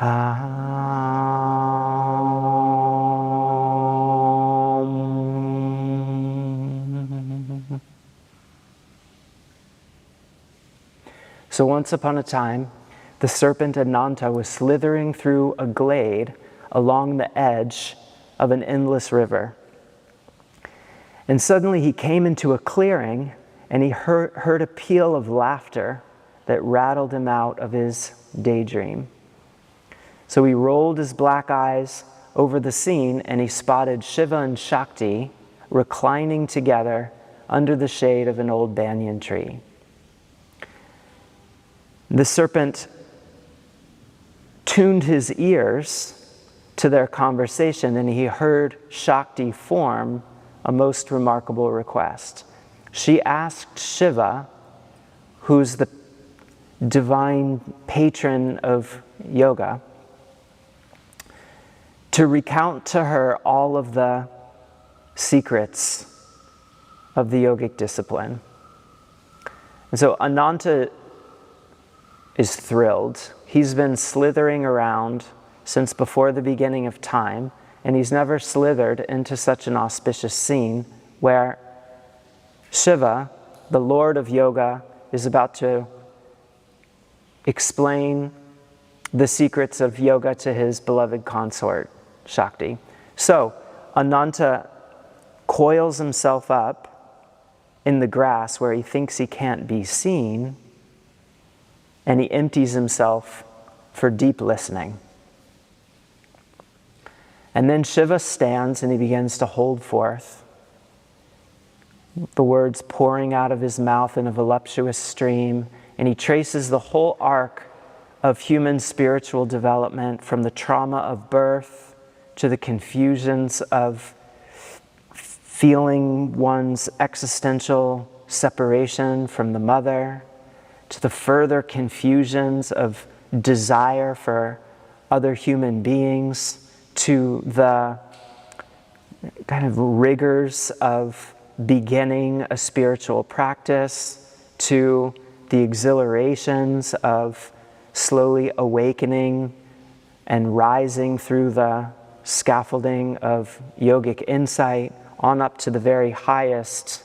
So once upon a time, the serpent Ananta was slithering through a glade along the edge of an endless river. And suddenly he came into a clearing and he heard a peal of laughter that rattled him out of his daydream. So he rolled his black eyes over the scene and he spotted Shiva and Shakti reclining together under the shade of an old banyan tree. The serpent tuned his ears to their conversation and he heard Shakti form a most remarkable request. She asked Shiva, who's the divine patron of yoga, to recount to her all of the secrets of the yogic discipline. And so Ananta is thrilled. He's been slithering around since before the beginning of time, and he's never slithered into such an auspicious scene where Shiva, the Lord of Yoga, is about to explain the secrets of yoga to his beloved consort, Shakti. So Ananta coils himself up in the grass where he thinks he can't be seen, and he empties himself for deep listening. And then Shiva stands and he begins to hold forth, the words pouring out of his mouth in a voluptuous stream, and he traces the whole arc of human spiritual development, from the trauma of birth to the confusions of feeling one's existential separation from the mother, to the further confusions of desire for other human beings, to the kind of rigors of beginning a spiritual practice, to the exhilarations of slowly awakening and rising through the scaffolding of yogic insight, on up to the very highest,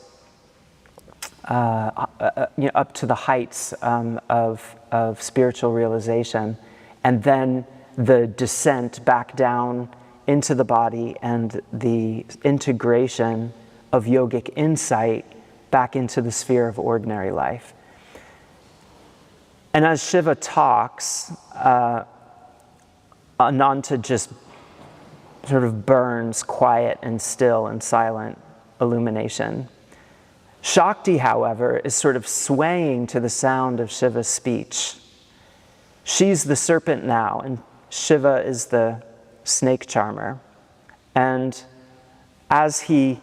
up to the heights of spiritual realization, and then the descent back down into the body and the integration of yogic insight back into the sphere of ordinary life. And as Shiva talks, Ananta just sort of burns quiet and still in silent illumination. Shakti, however, is sort of swaying to the sound of Shiva's speech. She's the serpent now, and Shiva is the snake charmer. And as he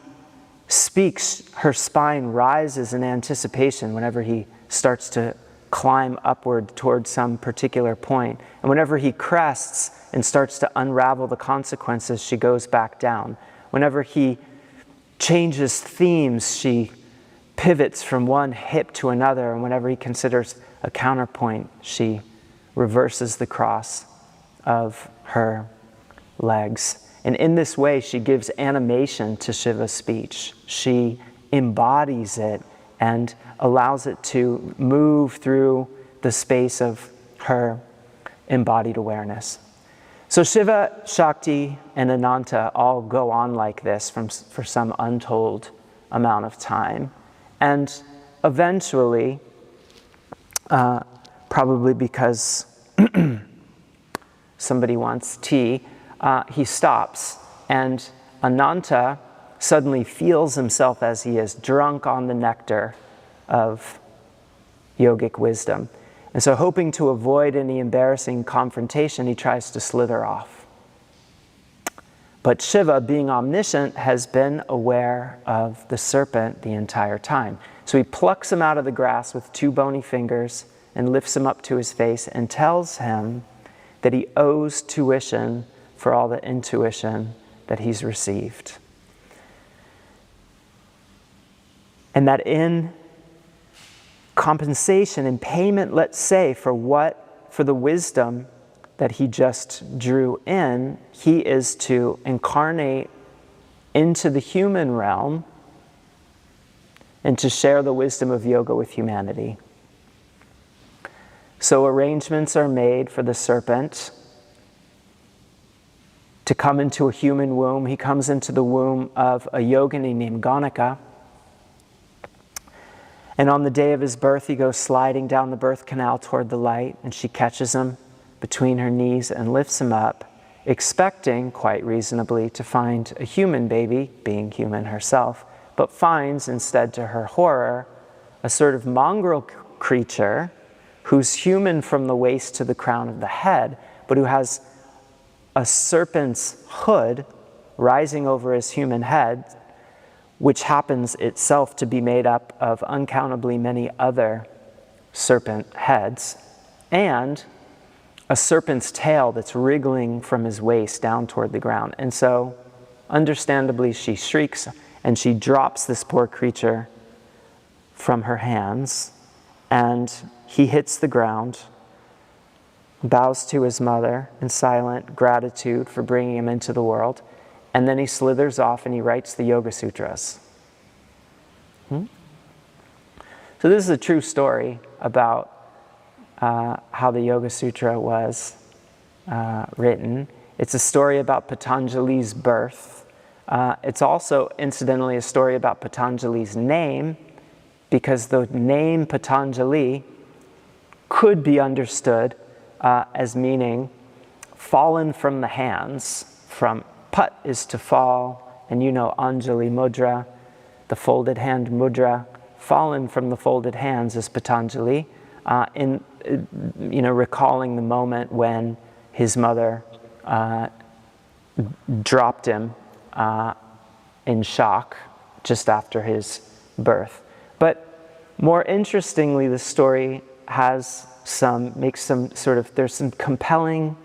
speaks, her spine rises in anticipation whenever he starts to climb upward towards some particular point. And whenever he crests and starts to unravel the consequences, she goes back down. Whenever he changes themes, she pivots from one hip to another. And whenever he considers a counterpoint, she reverses the cross of her legs. And in this way, she gives animation to Shiva's speech. She embodies it and allows it to move through the space of her embodied awareness. So Shiva, Shakti, and Ananta all go on like this for some untold amount of time. And eventually, probably because somebody wants tea, he stops, and Ananta suddenly feels himself as he is drunk on the nectar of yogic wisdom. And so, hoping to avoid any embarrassing confrontation, he tries to slither off. But Shiva, being omniscient, has been aware of the serpent the entire time. So he plucks him out of the grass with two bony fingers and lifts him up to his face and tells him that he owes tuition for all the intuition that he's received. And that in compensation, in payment, let's say, for the wisdom that he just drew in, he is to incarnate into the human realm and to share the wisdom of yoga with humanity. So arrangements are made for the serpent to come into a human womb. He comes into the womb of a yogini named Ganika. And on the day of his birth, he goes sliding down the birth canal toward the light, and she catches him between her knees and lifts him up, expecting, quite reasonably, to find a human baby, being human herself, but finds instead, to her horror, a sort of mongrel creature who's human from the waist to the crown of the head, but who has a serpent's hood rising over his human head, which happens itself to be made up of uncountably many other serpent heads, and a serpent's tail that's wriggling from his waist down toward the ground. And so, understandably, she shrieks and she drops this poor creature from her hands, and he hits the ground, bows to his mother in silent gratitude for bringing him into the world, and then he slithers off and he writes the Yoga Sutras. So this is a true story about how the Yoga Sutra was written. It's a story about Patanjali's birth. It's also, incidentally, a story about Patanjali's name, because the name Patanjali could be understood as meaning fallen from the hands. From Pat is to fall, and you know Anjali Mudra, the folded hand mudra. Fallen from the folded hands is Patanjali, recalling the moment when his mother dropped him in shock just after his birth. But more interestingly, the story there's some compelling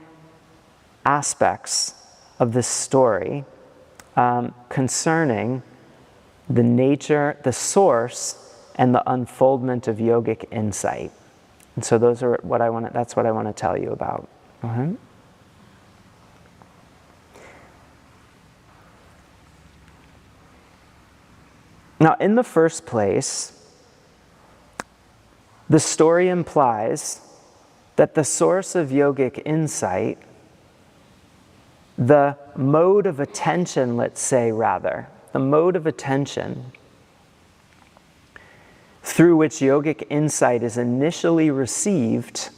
aspects of this story concerning the nature, the source, and the unfoldment of yogic insight. And so that's what I want to tell you about. Now, in the first place, the story implies that the source of yogic insight, the mode of attention, let's say rather, the mode of attention through which yogic insight is initially received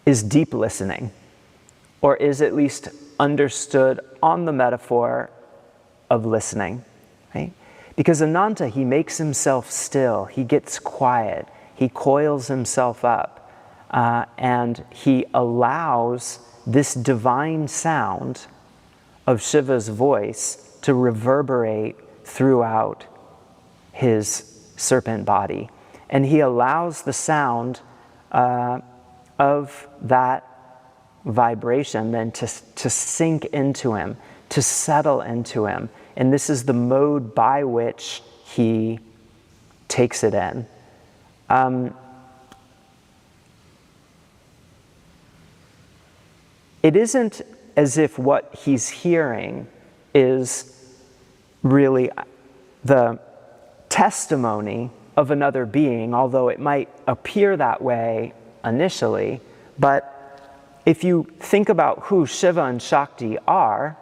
is deep listening, or is at least understood on the metaphor of listening, right? Because Ananta, he makes himself still, he gets quiet, he coils himself up, and he allows this divine sound of Shiva's voice to reverberate throughout his serpent body. And he allows the sound of that vibration then to sink into him, to settle into him. And this is the mode by which he takes it in. It isn't as if what he's hearing is really the testimony of another being, although it might appear that way initially. But if you think about who Shiva and Shakti are,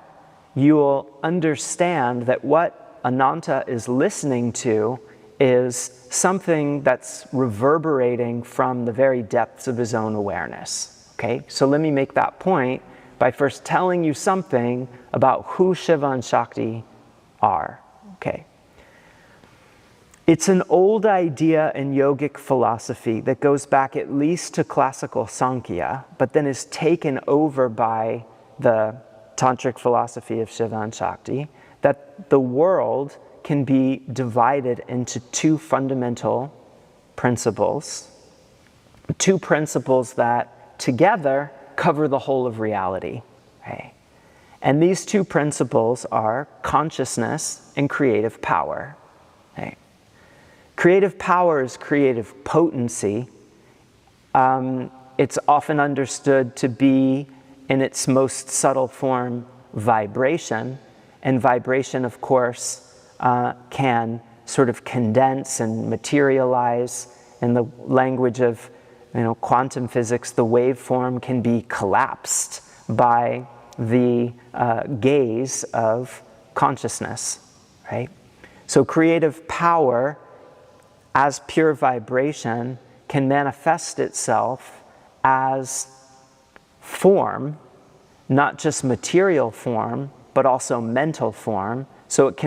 you'll understand that what Ananta is listening to is something that's reverberating from the very depths of his own awareness. Okay, so let me make that point by first telling you something about who Shiva and Shakti are. Okay. It's an old idea in yogic philosophy that goes back at least to classical Sankhya, but then is taken over by the tantric philosophy of Shiva and Shakti, that the world can be divided into two fundamental principles, two principles that together cover the whole of reality. Okay? And these two principles are consciousness and creative power. Okay? Creative power is creative potency, It's often understood to be, in its most subtle form, vibration. And vibration, of course, can sort of condense and materialize. In the language of quantum physics, the waveform can be collapsed by the gaze of consciousness, right? So creative power as pure vibration can manifest itself as form, not just material form, but also mental form. So it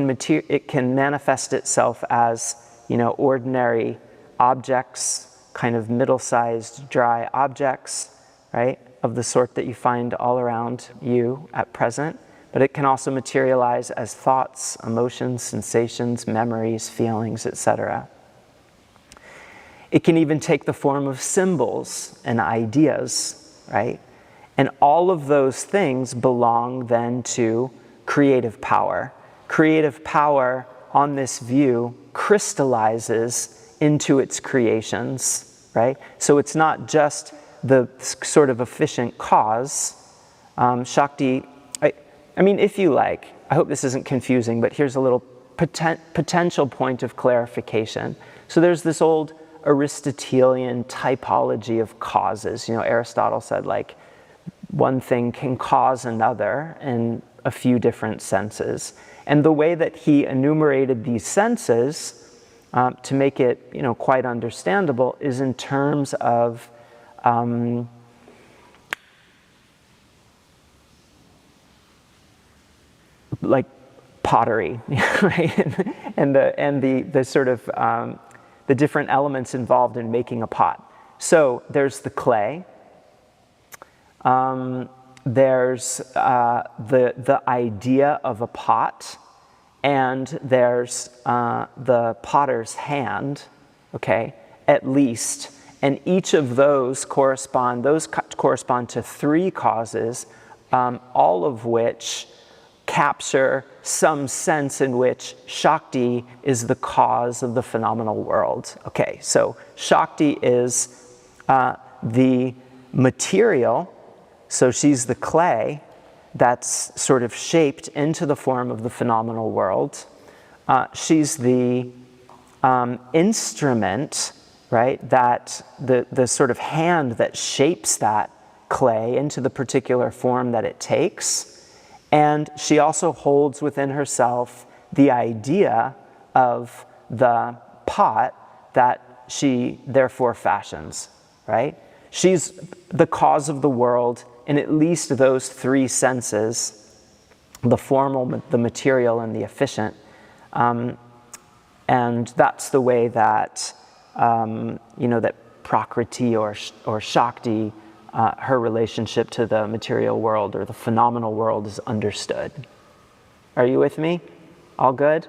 can manifest itself as, ordinary objects, kind of middle-sized dry objects, right, of the sort that you find all around you at present. But it can also materialize as thoughts, emotions, sensations, memories, feelings, etc. It can even take the form of symbols and ideas, right? And all of those things belong then to creative power. Creative power, on this view, crystallizes into its creations, right? So it's not just the sort of efficient cause. Shakti, I mean, if you like, I hope this isn't confusing, but here's a little potential point of clarification. So there's this old Aristotelian typology of causes. Aristotle said, one thing can cause another in a few different senses. And the way that he enumerated these senses, to make it, quite understandable, is in terms of like pottery, right? and the sort of the different elements involved in making a pot. So there's the clay. There's the idea of a pot, and there's the potter's hand, okay, at least. And each of those correspond to three causes, all of which capture some sense in which Shakti is the cause of the phenomenal world. Okay, so Shakti is the material, so she's the clay that's sort of shaped into the form of the phenomenal world. She's the instrument, right, that the sort of hand that shapes that clay into the particular form that it takes. And she also holds within herself the idea of the pot that she therefore fashions, right? She's the cause of the world in at least those three senses: the formal, the material, and the efficient. And that's the way that, that Prakriti or Shakti, her relationship to the material world or the phenomenal world, is understood. Are you with me? All good?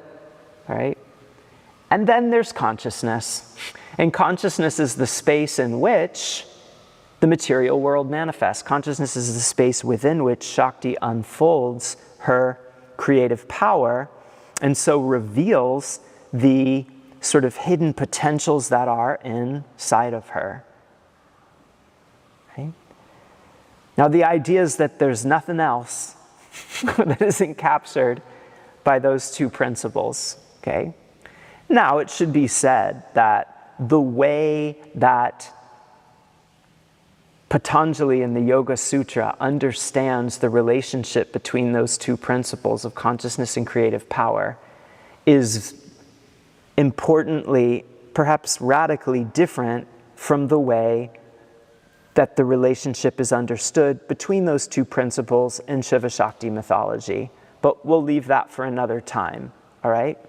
All right. And then there's consciousness. And consciousness is the space in which the material world manifests. Consciousness is the space within which Shakti unfolds her creative power, and so reveals the sort of hidden potentials that are inside of her. Okay? Now, the idea is that there's nothing else that isn't captured by those two principles. Okay? Now, it should be said that the way that Patanjali in the Yoga Sutra understands the relationship between those two principles of consciousness and creative power is importantly, perhaps radically different from the way that the relationship is understood between those two principles in Shiva Shakti mythology. But we'll leave that for another time, all right?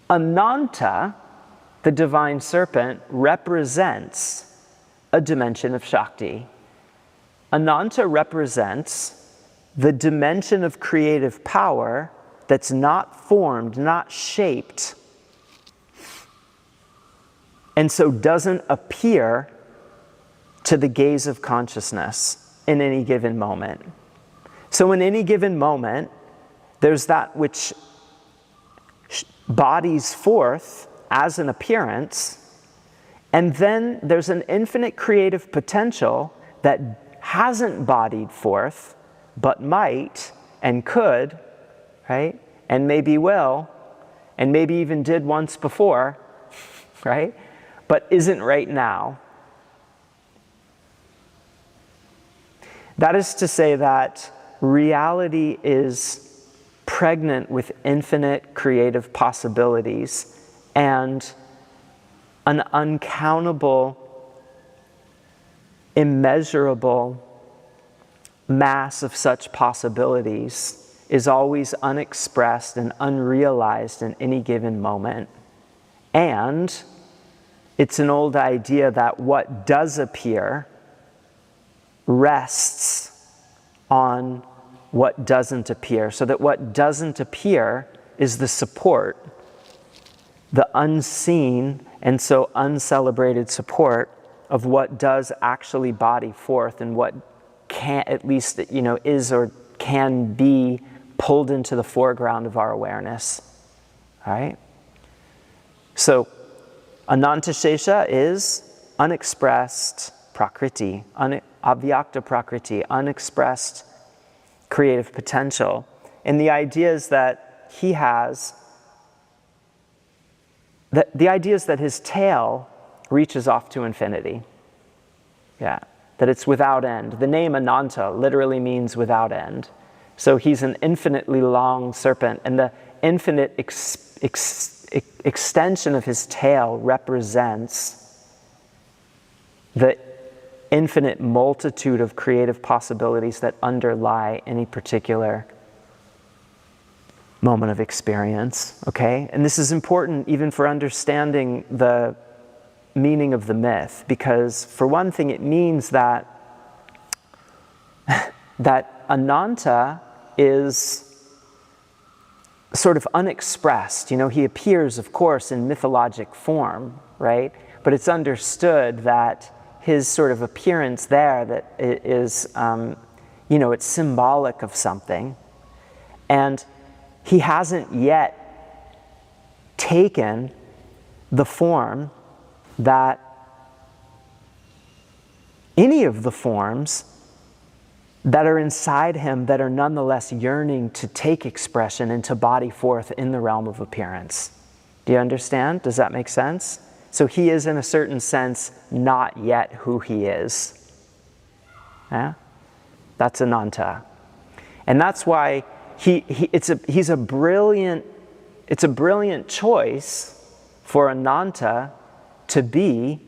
Ananta, the divine serpent, represents a dimension of Shakti. Ananta represents the dimension of creative power that's not formed, not shaped, and so doesn't appear to the gaze of consciousness in any given moment. So in any given moment, there's that which bodies forth as an appearance, And then there's an infinite creative potential that hasn't bodied forth, but might and could, right? And maybe will, and maybe even did once before, right? But isn't right now. That is to say that reality is pregnant with infinite creative possibilities and an uncountable, immeasurable mass of such possibilities is always unexpressed and unrealized in any given moment. And it's an old idea that what does appear rests on what doesn't appear, so that what doesn't appear is the support, the unseen and so uncelebrated support of what does actually body forth and what can, at least, is or can be pulled into the foreground of our awareness. All right? So, Anantashesha is unexpressed prakriti, avyakta prakriti, unexpressed creative potential. And the idea is that he has, the idea is that his tail reaches off to infinity. Yeah, that it's without end. The name Ananta literally means without end. So he's an infinitely long serpent, and the infinite extension of his tail represents the infinite multitude of creative possibilities that underlie any particular moment of experience, okay? And this is important even for understanding the meaning of the myth, because for one thing it means that that Ananta is sort of unexpressed. He appears, of course, in mythologic form, right? But it's understood that his sort of appearance there that is, it's symbolic of something. And he hasn't yet taken the form that any of the forms that are inside him that are nonetheless yearning to take expression and to body forth in the realm of appearance. Do you understand? Does that make sense? So he is, in a certain sense, not yet who he is. Yeah? That's Ananta. And that's why it's a brilliant choice for Ananta to be,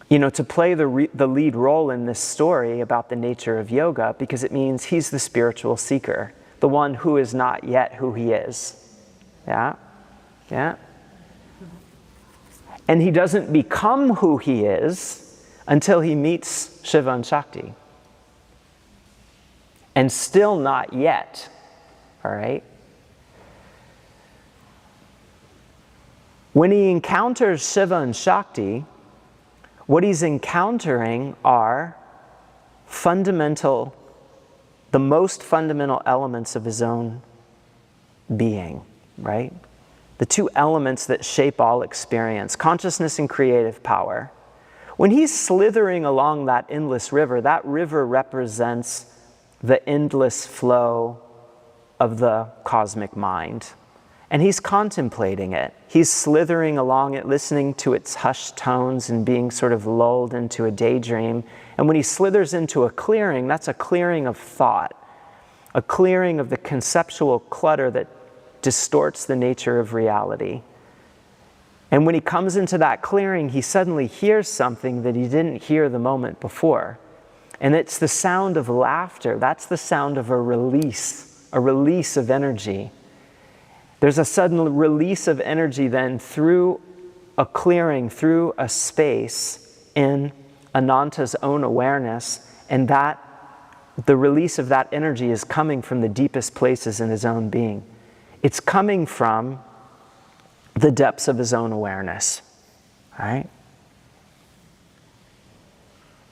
to play the lead role in this story about the nature of yoga, because it means he's the spiritual seeker, the one who is not yet who he is. Yeah? Yeah? And he doesn't become who he is until he meets Shiva and Shakti. And still not yet. All right? When he encounters Shiva and Shakti, what he's encountering are the most fundamental elements of his own being, right? The two elements that shape all experience, consciousness and creative power. When he's slithering along that endless river, that river represents the endless flow of the cosmic mind. And he's contemplating it. He's slithering along it, listening to its hushed tones and being sort of lulled into a daydream. And when he slithers into a clearing, that's a clearing of thought, a clearing of the conceptual clutter that distorts the nature of reality. And when he comes into that clearing, he suddenly hears something that he didn't hear the moment before. And it's the sound of laughter. That's the sound of a release of energy. There's a sudden release of energy then through a clearing, through a space in Ananta's own awareness, and that the release of that energy is coming from the deepest places in his own being. It's coming from the depths of his own awareness, right?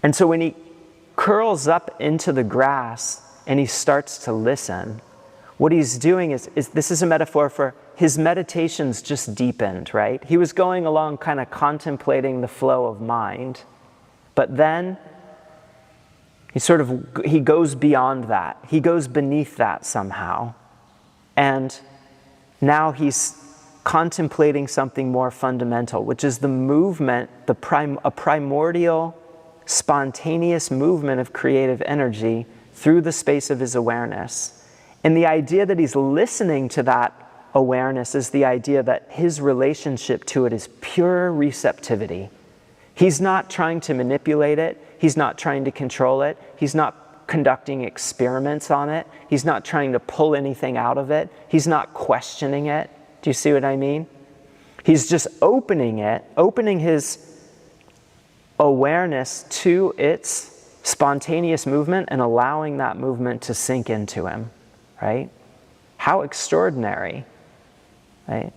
And so when he curls up into the grass and he starts to listen, what he's doing is this is a metaphor for his meditations just deepened, right? He was going along kind of contemplating the flow of mind, but then he goes beyond that. He goes beneath that somehow. And now he's contemplating something more fundamental, which is the movement, a primordial, spontaneous movement of creative energy through the space of his awareness. And the idea that he's listening to that awareness is the idea that his relationship to it is pure receptivity. He's not trying to manipulate it. He's not trying to control it. He's not conducting experiments on it. He's not trying to pull anything out of it. He's not questioning it. Do you see what I mean? He's just opening his awareness to its spontaneous movement and allowing that movement to sink into him, right? How extraordinary, right?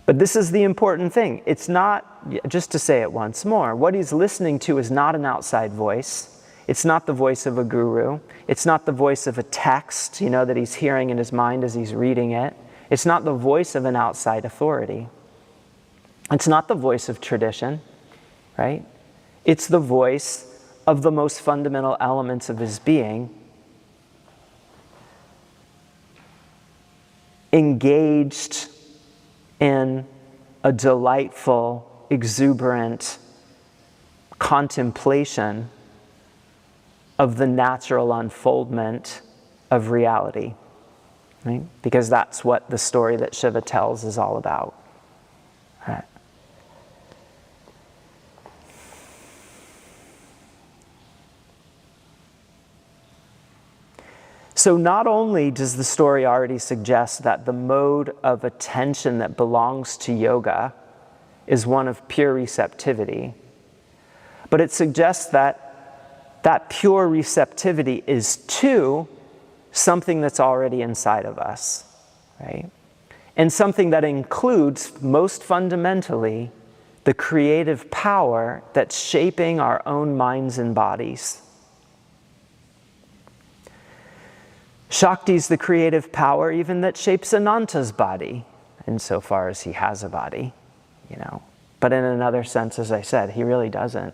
But this is the important thing. It's not, just to say it once more, what he's listening to is not an outside voice. It's not the voice of a guru. It's not the voice of a text, that he's hearing in his mind as he's reading it. It's not the voice of an outside authority. It's not the voice of tradition, right? It's the voice of the most fundamental elements of his being, engaged in a delightful, exuberant contemplation of the natural unfoldment of reality, right? Because that's what the story that Shiva tells is all about. Right. So not only does the story already suggest that the mode of attention that belongs to yoga is one of pure receptivity, but it suggests that that pure receptivity is too something that's already inside of us, right? And something that includes, most fundamentally, the creative power that's shaping our own minds and bodies. Shakti is the creative power even that shapes Ananta's body, insofar as he has a body, But in another sense, as I said, he really doesn't.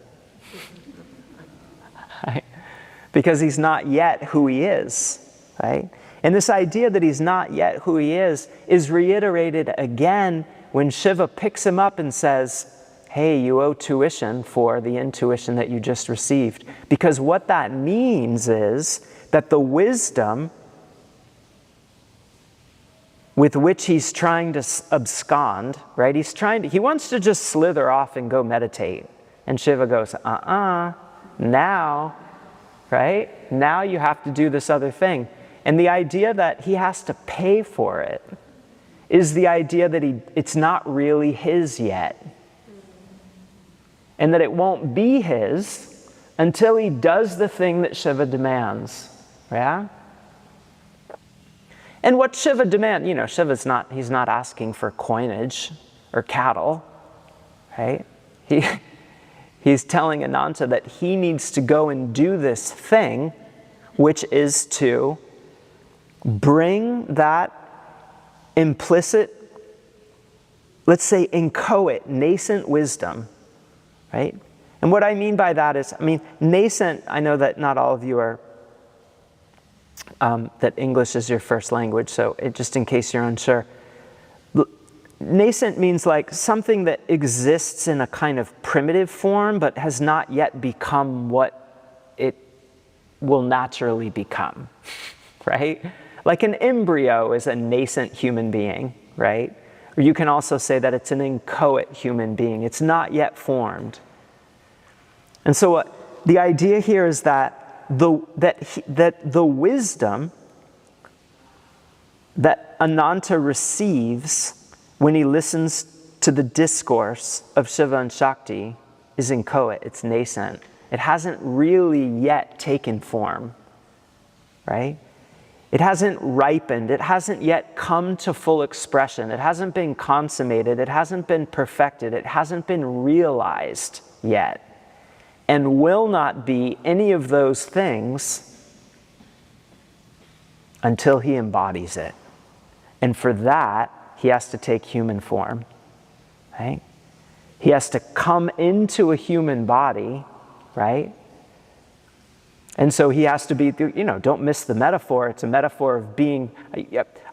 Right? Because he's not yet who he is, right? And this idea that he's not yet who he is reiterated again when Shiva picks him up and says, hey, you owe tuition for the intuition that you just received. Because what that means is that the wisdom with which he's trying to abscond, right? He wants to just slither off and go meditate. And Shiva goes, now, right? Now you have to do this other thing. And the idea that he has to pay for it is the idea that it's not really his yet. And that it won't be his until he does the thing that Shiva demands, yeah? And what Shiva demands, he's not asking for coinage or cattle, right? He's telling Ananta that he needs to go and do this thing, which is to bring that implicit, let's say inchoate, nascent wisdom, right? And what I mean by that is, nascent, I know that not all of you are, that English is your first language, so just in case you're unsure. Nascent means like something that exists in a kind of primitive form, but has not yet become what it will naturally become, right? Like an embryo is a nascent human being, right? Or you can also say that it's an inchoate human being. It's not yet formed. And so the idea here is that the wisdom that Ananta receives when he listens to the discourse of Shiva and Shakti is inchoate, it's nascent. It hasn't really yet taken form, right? It hasn't ripened. It hasn't yet come to full expression. It hasn't been consummated. It hasn't been perfected. It hasn't been realized yet. And will not be any of those things until he embodies it. And for that, he has to take human form, right? He has to come into a human body, right? And so he has to be, don't miss the metaphor. It's a metaphor of being,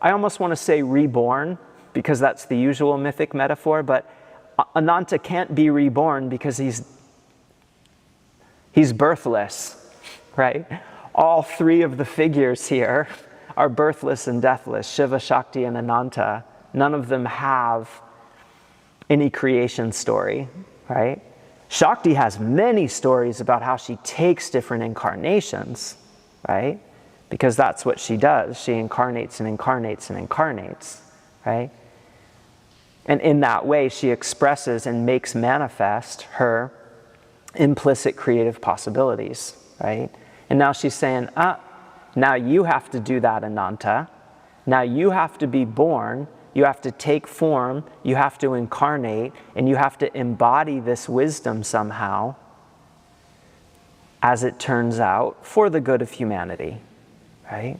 I almost want to say reborn, because that's the usual mythic metaphor, but Ananta can't be reborn because he's birthless, right? All three of the figures here are birthless and deathless, Shiva, Shakti, and Ananta. None of them have any creation story, right? Shakti has many stories about how she takes different incarnations, right? Because that's what she does. She incarnates and incarnates and incarnates, right? And in that way, she expresses and makes manifest her implicit creative possibilities, right? And now she's saying, now you have to do that, Ananta. Now you have to be born. You have to take form, you have to incarnate, and you have to embody this wisdom somehow, as it turns out, for the good of humanity, right?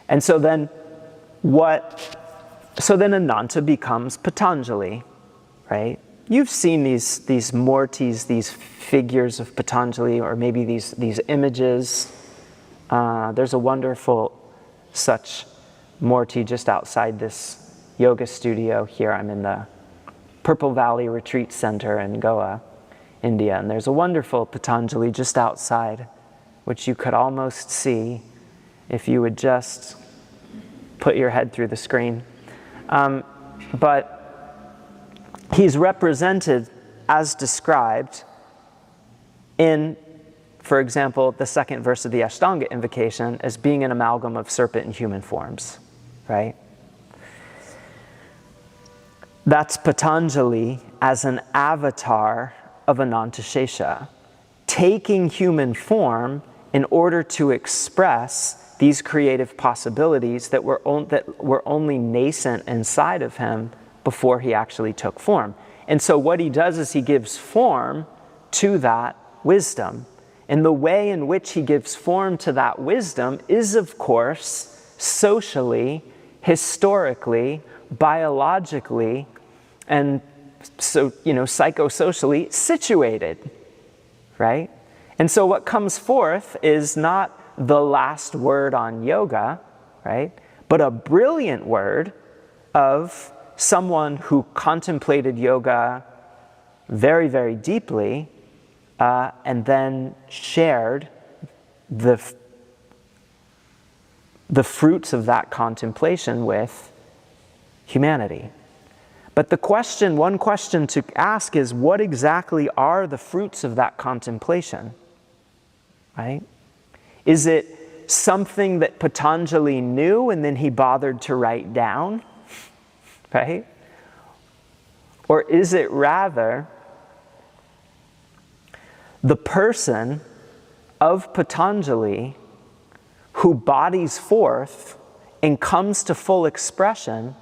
And so then Ananta becomes Patanjali, right? You've seen these murtis, these figures of Patanjali, or maybe these images. There's a wonderful such murti just outside this yoga studio here. I'm in the Purple Valley Retreat Center in Goa, India, and there's a wonderful Patanjali just outside, which you could almost see if you would just put your head through the screen. But he's represented as described in, for example, the second verse of the Ashtanga invocation as being an amalgam of serpent and human forms, right? That's Patanjali as an avatar of Anantashesha, taking human form in order to express these creative possibilities that were only nascent inside of him before he actually took form. And so what he does is he gives form to that wisdom. And the way in which he gives form to that wisdom is, of course, socially, historically, biologically, and so, psychosocially situated, right? And so what comes forth is not the last word on yoga, right? But a brilliant word of someone who contemplated yoga very, very deeply, and then shared the fruits of that contemplation with humanity. But one question to ask is, what exactly are the fruits of that contemplation? Right? Is it something that Patanjali knew and then he bothered to write down? Right? Or is it rather the person of Patanjali who bodies forth and comes to full expression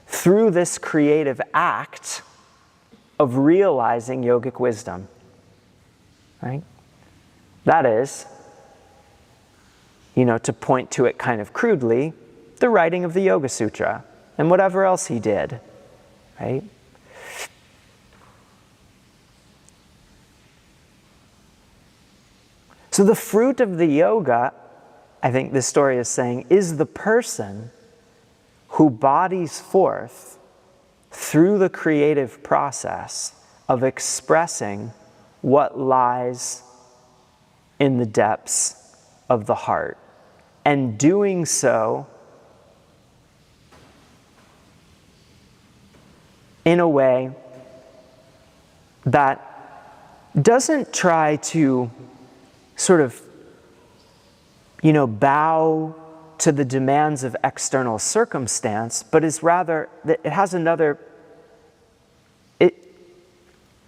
through this creative act of realizing yogic wisdom, right? That is, to point to it kind of crudely, the writing of the Yoga Sutra and whatever else he did, right? So the fruit of the yoga, I think this story is saying, is the person who bodies forth through the creative process of expressing what lies in the depths of the heart, and doing so in a way that doesn't try to sort of, bow to the demands of external circumstance, but is rather, it has another,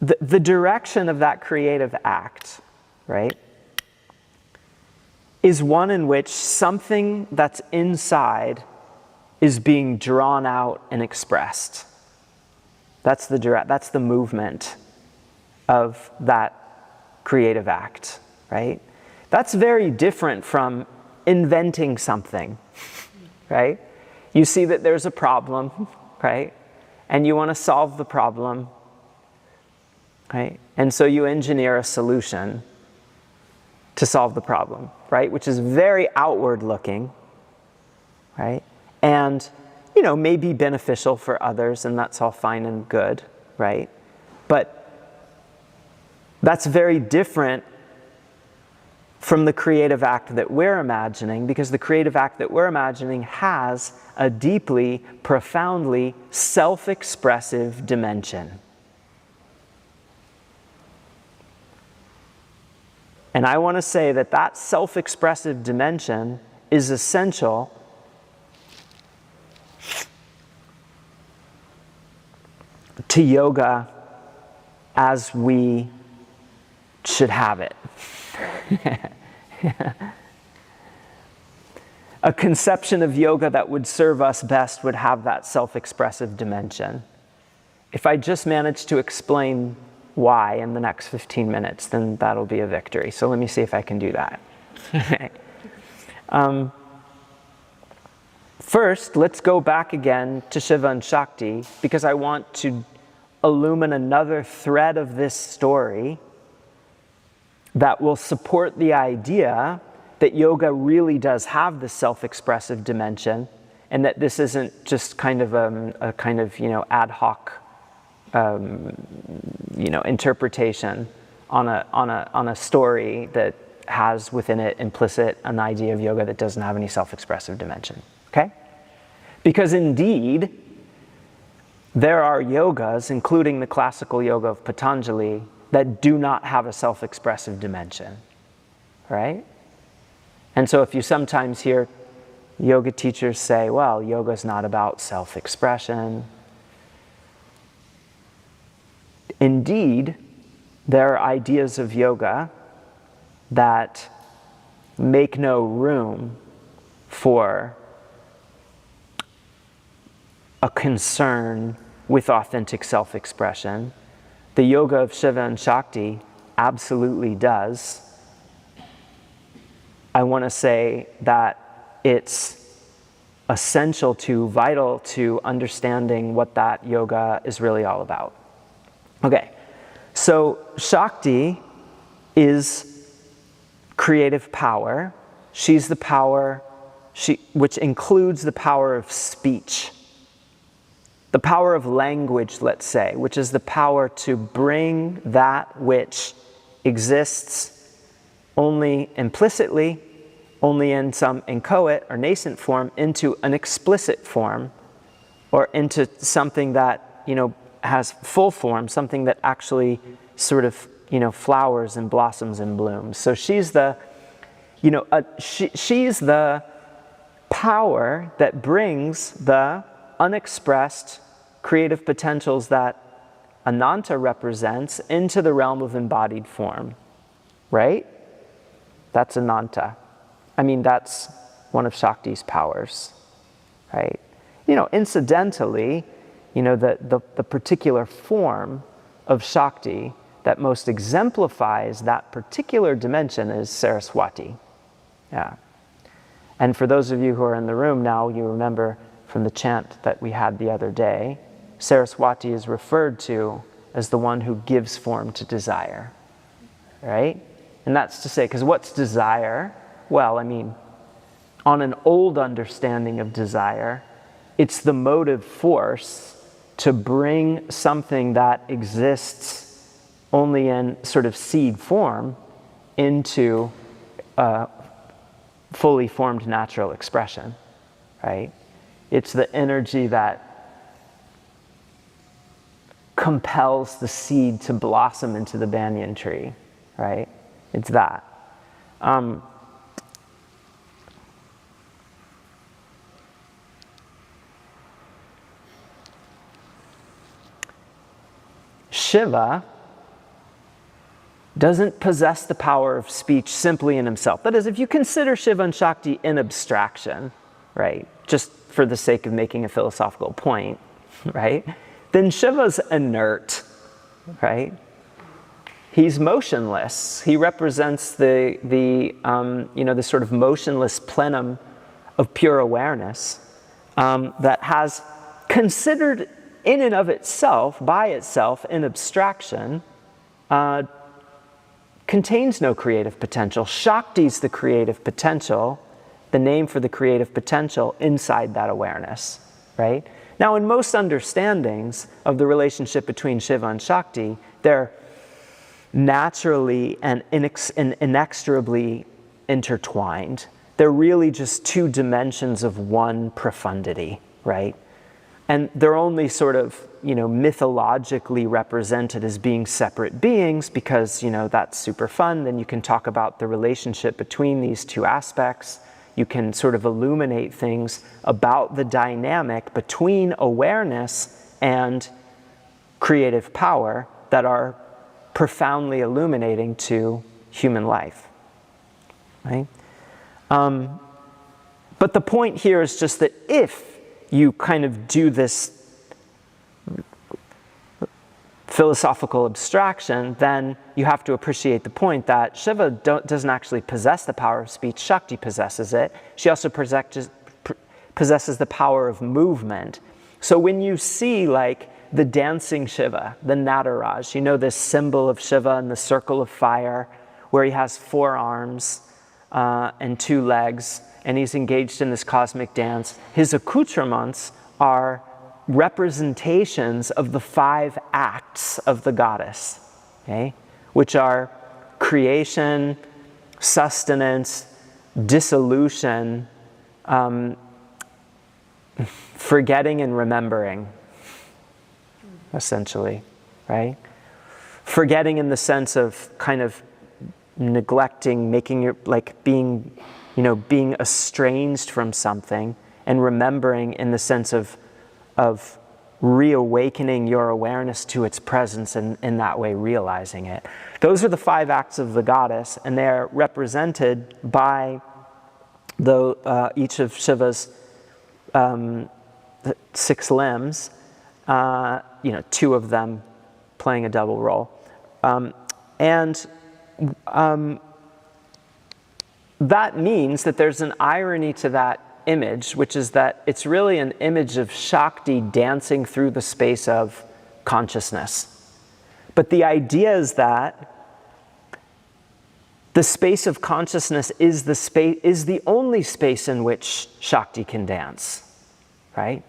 the direction of that creative act, right, is one in which something that's inside is being drawn out and expressed. That's the movement of that creative act, right? That's very different from inventing something, right? You see that there's a problem, right? And you want to solve the problem, right? And so you engineer a solution to solve the problem, right? Which is very outward looking, right? And, may be beneficial for others, and that's all fine and good, right? But that's very different from the creative act that we're imagining, because the creative act that we're imagining has a deeply, profoundly self-expressive dimension. And I want to say that that self-expressive dimension is essential to yoga as we should have it. A conception of yoga that would serve us best would have that self-expressive dimension. If I just manage to explain why in the next 15 minutes, then that'll be a victory. So let me see if I can do that. First, let's go back again to Shiva and Shakti, because I want to illumine another thread of this story that will support the idea that yoga really does have this self-expressive dimension, and that this isn't just kind of a kind of ad hoc interpretation on a story that has within it implicit an idea of yoga that doesn't have any self-expressive dimension. Okay? Because indeed, there are yogas, including the classical yoga of Patanjali, that do not have a self-expressive dimension, right? And so if you sometimes hear yoga teachers say, well, yoga is not about self-expression. Indeed, there are ideas of yoga that make no room for a concern with authentic self-expression. The yoga of Shiva and Shakti absolutely does. I want to say that it's essential to, vital to understanding what that yoga is really all about. Okay, so Shakti is creative power. She's the power, which includes the power of speech. The power of language, let's say, which is the power to bring that which exists only implicitly, only in some inchoate or nascent form, into an explicit form, or into something that, has full form, something that actually sort of, flowers and blossoms and blooms. So she's the, she's the power that brings the unexpressed creative potentials that Ananta represents into the realm of embodied form, right? That's Ananta. I mean, that's one of Shakti's powers, right? Incidentally, the particular form of Shakti that most exemplifies that particular dimension is Saraswati. Yeah. And for those of you who are in the room now, you remember from the chant that we had the other day, Saraswati is referred to as the one who gives form to desire, right? And that's to say, because what's desire? Well, I mean, on an old understanding of desire, it's the motive force to bring something that exists only in sort of seed form into fully formed natural expression, right? It's the energy that compels the seed to blossom into the banyan tree, right? It's that. Shiva doesn't possess the power of speech simply in himself. That is, if you consider Shiva and Shakti in abstraction, right, just for the sake of making a philosophical point, right, then Shiva's inert, right? He's motionless. He represents the sort of motionless plenum of pure awareness that has considered in and of itself, by itself, in abstraction, contains no creative potential. Shakti's the creative potential, the name for the creative potential inside that awareness, right? Now, in most understandings of the relationship between Shiva and Shakti, they're naturally and inexorably intertwined. They're really just two dimensions of one profundity, right? And they're only sort of, mythologically represented as being separate beings because, that's super fun. Then you can talk about the relationship between these two aspects. You can sort of illuminate things about the dynamic between awareness and creative power that are profoundly illuminating to human life, right? But the point here is just that if you kind of do this philosophical abstraction, then you have to appreciate the point that Shiva doesn't actually possess the power of speech. Shakti possesses it. She also possesses the power of movement. So when you see like the dancing Shiva, the Nataraj, this symbol of Shiva in the circle of fire, where he has 4 arms and 2 legs, and he's engaged in this cosmic dance. His accoutrements are representations of the 5 acts of the goddess, okay? Which are creation, sustenance, dissolution, forgetting and remembering, essentially, right? Forgetting in the sense of kind of neglecting, making your, like being, being estranged from something, and remembering in the sense of reawakening your awareness to its presence and in that way realizing it. Those are the 5 acts of the goddess, and they're represented by each of Shiva's 6 limbs, 2 of them playing a double role. That means that there's an irony to that image, which is that it's really an image of Shakti dancing through the space of consciousness. But the idea is that the space of consciousness is the only space in which Shakti can dance, right?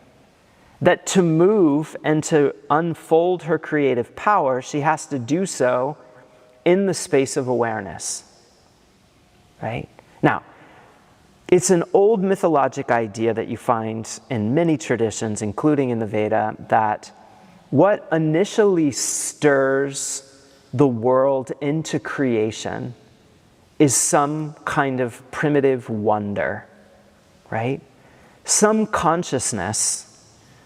That to move and to unfold her creative power, she has to do so in the space of awareness, right? Now, it's an old mythologic idea that you find in many traditions, including in the Veda, that what initially stirs the world into creation is some kind of primitive wonder, right? Some consciousness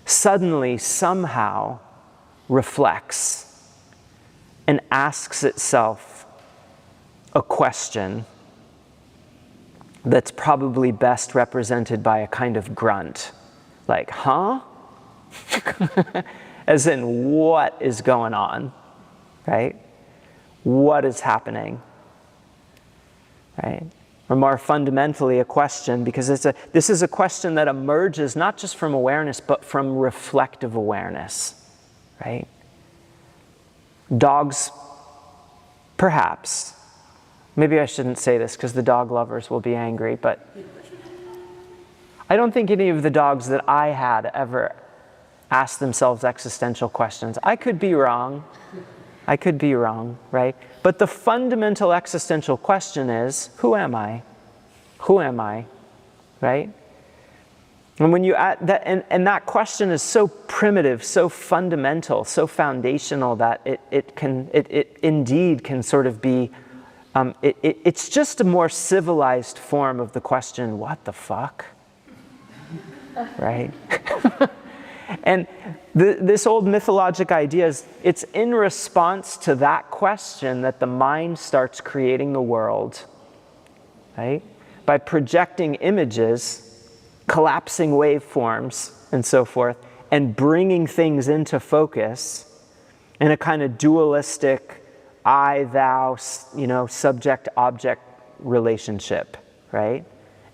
suddenly, somehow reflects and asks itself a question that's probably best represented by a kind of grunt. Like, huh? As in, what is going on, right? What is happening, right? Or more fundamentally, a question, because this is a question that emerges not just from awareness, but from reflective awareness, right? Dogs, perhaps. Maybe I shouldn't say this because the dog lovers will be angry, but I don't think any of the dogs that I had ever asked themselves existential questions. I could be wrong, right? But the fundamental existential question is, who am I? Who am I, right? And when you add that, and that question is so primitive, so fundamental, so foundational that it indeed can sort of be, it's just a more civilized form of the question, what the fuck? Right? And this old mythologic idea is, it's in response to that question that the mind starts creating the world, right? By projecting images, collapsing waveforms, and so forth, and bringing things into focus in a kind of dualistic I-thou, subject-object relationship, right?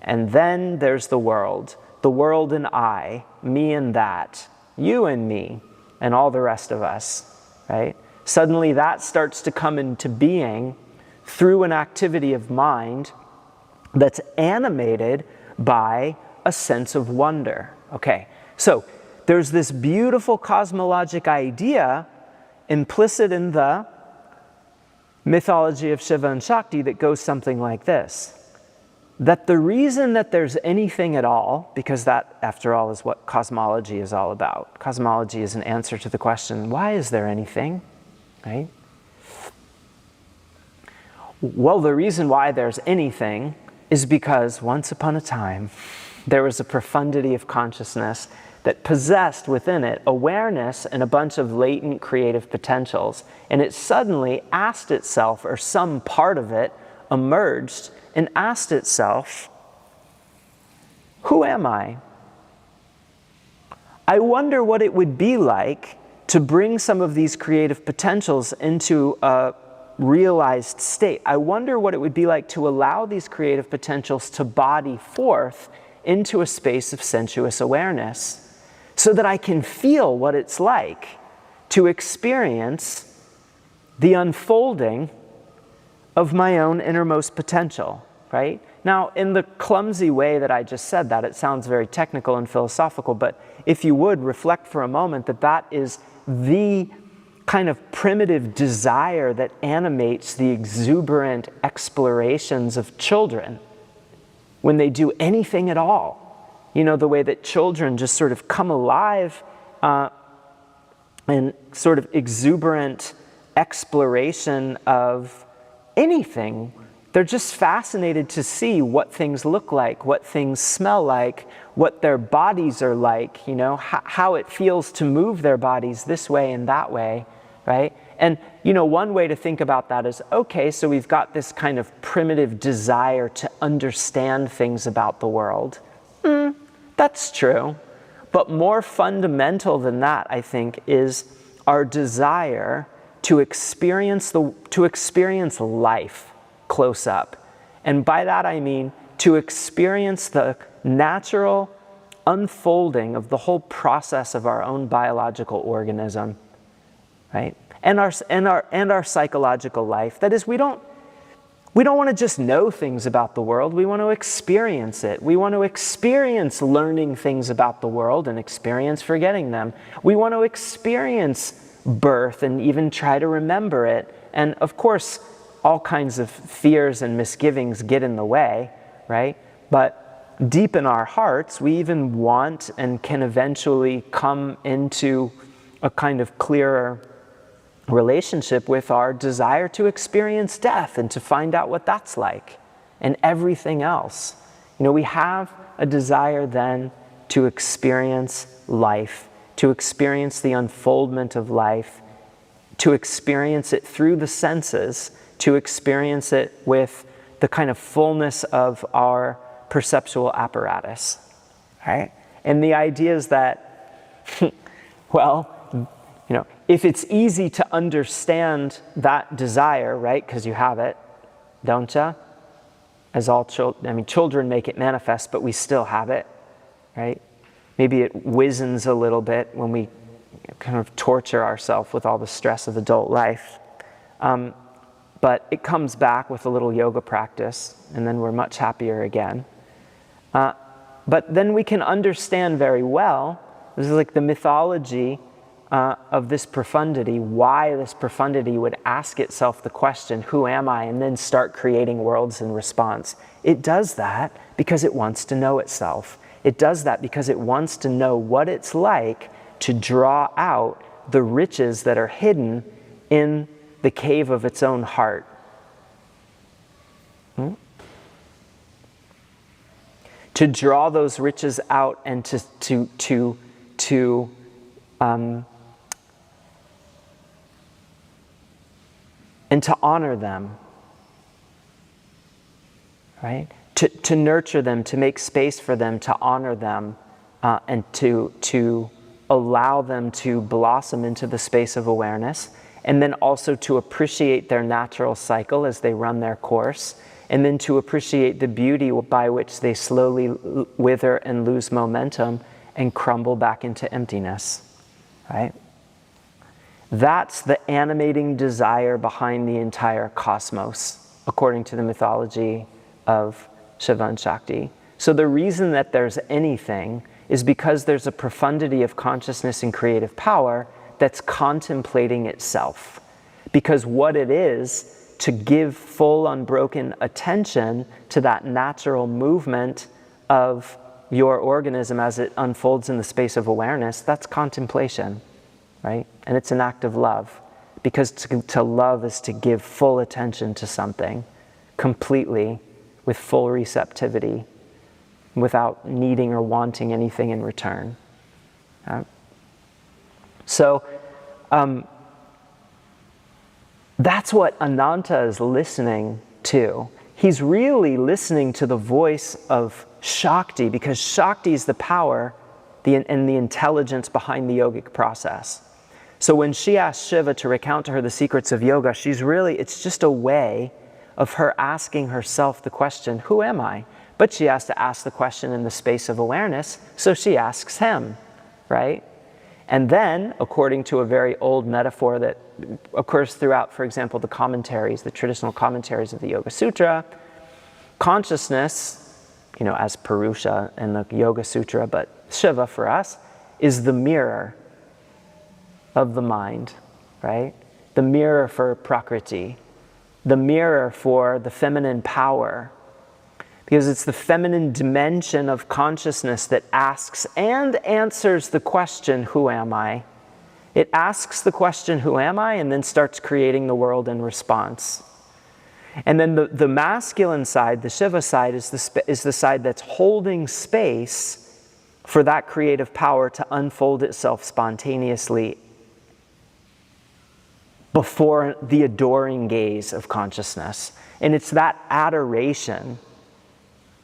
And then there's the world and I, me and that, you and me and all the rest of us, right? Suddenly that starts to come into being through an activity of mind that's animated by a sense of wonder. Okay, so there's this beautiful cosmologic idea implicit in the mythology of Shiva and Shakti that goes something like this. That the reason that there's anything at all, because that, after all, is what cosmology is all about. Cosmology is an answer to the question, why is there anything, right? Well, the reason why there's anything is because once upon a time, there was a profundity of consciousness that possessed within it awareness and a bunch of latent creative potentials. And it suddenly asked itself, or some part of it emerged and asked itself, who am I? I wonder what it would be like to bring some of these creative potentials into a realized state. I wonder what it would be like to allow these creative potentials to body forth into a space of sensuous awareness, so that I can feel what it's like to experience the unfolding of my own innermost potential, right? Now, in the clumsy way that I just said that, it sounds very technical and philosophical, but if you would reflect for a moment that that is the kind of primitive desire that animates the exuberant explorations of children when they do anything at all. You know, the way that children just sort of come alive in sort of exuberant exploration of anything. They're just fascinated to see what things look like, what things smell like, what their bodies are like, you know, how it feels to move their bodies this way and that way, right? And, you know, one way to think about that is, okay, so we've got this kind of primitive desire to understand things about the world. That's true. But more fundamental than that, I think, is our desire to experience life close up. And by that I mean to experience the natural unfolding of the whole process of our own biological organism, right? And our psychological life. That is, we don't want to just know things about the world. We want to experience it. We want to experience learning things about the world and experience forgetting them. We want to experience birth and even try to remember it. And of course, all kinds of fears and misgivings get in the way, right? But deep in our hearts, we even want and can eventually come into a kind of clearer relationship with our desire to experience death and to find out what that's like and everything else. You know, we have a desire then to experience life, to experience the unfoldment of life, to experience it through the senses, to experience it with the kind of fullness of our perceptual apparatus, right? And the idea is that, well, you know, if it's easy to understand that desire, right, because you have it, don't you? As all children, children make it manifest, but we still have it, right? Maybe it wizens a little bit when we kind of torture ourselves with all the stress of adult life. But it comes back with a little yoga practice, and then we're much happier again. But then we can understand very well, this is like the mythology of this profundity, why this profundity would ask itself the question, who am I? And then start creating worlds in response. It does that because it wants to know itself. It does that because it wants to know what it's like to draw out the riches that are hidden in the cave of its own heart. To draw those riches out and and to honor them, right? To nurture them, to make space for them, to honor them, and to allow them to blossom into the space of awareness, and then also to appreciate their natural cycle as they run their course, and then to appreciate the beauty by which they slowly wither and lose momentum and crumble back into emptiness. right? That's the animating desire behind the entire cosmos, according to the mythology of Shiva and Shakti. So the reason that there's anything is because there's a profundity of consciousness and creative power that's contemplating itself. Because what it is to give full, unbroken attention to that natural movement of your organism as it unfolds in the space of awareness, that's contemplation, right? And it's an act of love. Because to love is to give full attention to something completely, with full receptivity, without needing or wanting anything in return. So that's what Ananta is listening to. He's really listening to the voice of Shakti, because Shakti is the power and the intelligence behind the yogic process. So when she asks Shiva to recount to her the secrets of yoga, it's just a way of her asking herself the question, who am I? But she has to ask the question in the space of awareness, so she asks him, right? And then, according to a very old metaphor that occurs throughout, for example, the commentaries, the traditional commentaries of the Yoga Sutra, consciousness, as Purusha in the Yoga Sutra, but Shiva for us, is the mirror of the mind, right? The mirror for Prakriti, the mirror for the feminine power, because it's the feminine dimension of consciousness that asks and answers the question, who am I? It asks the question, who am I? And then starts creating the world in response. And then the masculine side, the Shiva side, is the side that's holding space for that creative power to unfold itself spontaneously before the adoring gaze of consciousness. And it's that adoration,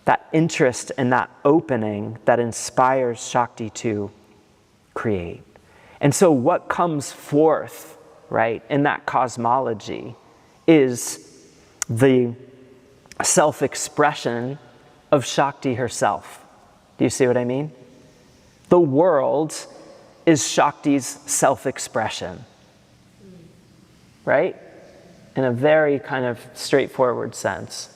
that interest and that opening that inspires Shakti to create. And so what comes forth, right, in that cosmology is the self-expression of Shakti herself. Do you see what I mean? The world is Shakti's self-expression, right? In a very kind of straightforward sense.